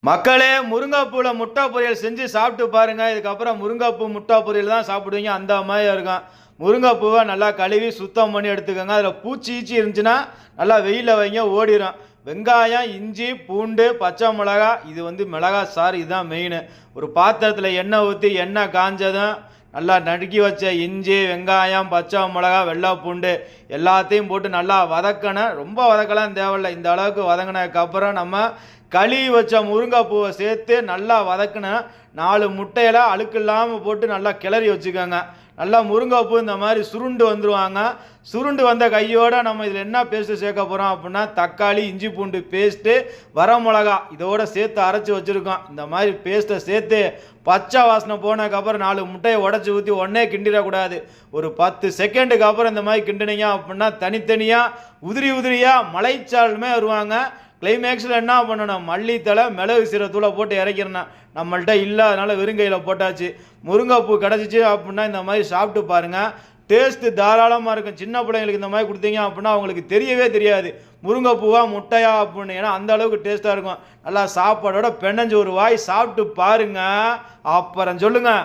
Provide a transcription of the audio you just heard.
மக்களே முருங்கைப்பூவில் முட்டை பொரியல் செஞ்சு சாப்பிட்டு பாருங்க. இதுக்கப்புறம் முருங்கைப்பூ முட்டை பொரியல் தான் சாப்பிடுவீங்க. அந்த மாதிரி இருக்கும். முருங்கைப்பூவை நல்லா கழுவி சுத்தம் பண்ணி எடுத்துக்கோங்க. அதில் பூச்சி ஈச்சி இருந்துச்சுன்னா நல்லா வெயிலில் வைங்க, ஓடிடும். வெங்காயம், இஞ்சி, பூண்டு, பச்சை மிளகா, இது மிளகா சாறு, இதுதான் மெயின். ஒரு பாத்திரத்தில் எண்ணெய் ஊற்றி எண்ணெய் காஞ்சதும் நல்லா நறுக்கி வச்ச இஞ்சி, வெங்காயம், பச்சை மிளகா, வெள்ளை பூண்டு எல்லாத்தையும் போட்டு நல்லா வதக்கணும். ரொம்ப வதக்கலாம் தேவையில்லை. இந்த அளவுக்கு வதங்கினதுக்கப்புறம் நம்ம கழுவி வச்ச முருங்கைப்பூவை சேர்த்து நல்லா வதக்கணும். 4 முட்டையில் அழுக்கு இல்லாமல் போட்டு நல்லா கிளறி வச்சுக்கோங்க. நல்லா முருங்கைப்பூ இந்த மாதிரி சுருண்டு வந்துடுவாங்க. சுருண்டு வந்த கையோடு நம்ம இதில் என்ன பேஸ்ட்டு சேர்க்க போகிறோம் அப்படின்னா, தக்காளி, இஞ்சி பூண்டு பேஸ்ட்டு, வரமிளகா இதோட சேர்த்து அரைச்சி வச்சுருக்கோம். இந்த மாதிரி பேஸ்ட்டை சேர்த்து பச்சை வாசனை போனதுக்கப்புறம் 4 முட்டையை உடச்சி ஊற்றி ஒன்றே கிண்டிடக்கூடாது. ஒரு 10 செகண்டுக்கு அப்புறம் இந்த மாதிரி கிண்டினீங்க அப்படின்னா தனித்தனியாக உதிரியாக மலைச்சாலுமே வருவாங்க. கிளைமேக்ஸில் என்ன பண்ணணும், மல்லித்தலை, மிளகு சீரகத்தூளை போட்டு இறக்கிறணும். நம்மள்கிட்ட இல்லை, அதனால் வெறுங்கையில் போட்டாச்சு. முருங்கைப்பூ கிடச்சிச்சு அப்படின்னா இந்த மாதிரி சாப்பிட்டு பாருங்கள். டேஸ்ட்டு தாராளமாக இருக்கும். சின்ன பிள்ளைங்களுக்கு இந்த மாதிரி கொடுத்தீங்க அப்படின்னா அவங்களுக்கு தெரியவே தெரியாது முருங்கைப்பூவா முட்டையா அப்படின்னு. ஏன்னா அந்த அளவுக்கு டேஸ்ட்டாக இருக்கும். நல்லா சாப்பாடோட பெனஞ்சு ஒரு வாய் சாப்பிட்டு பாருங்கள், அப்புறம் சொல்லுங்கள்.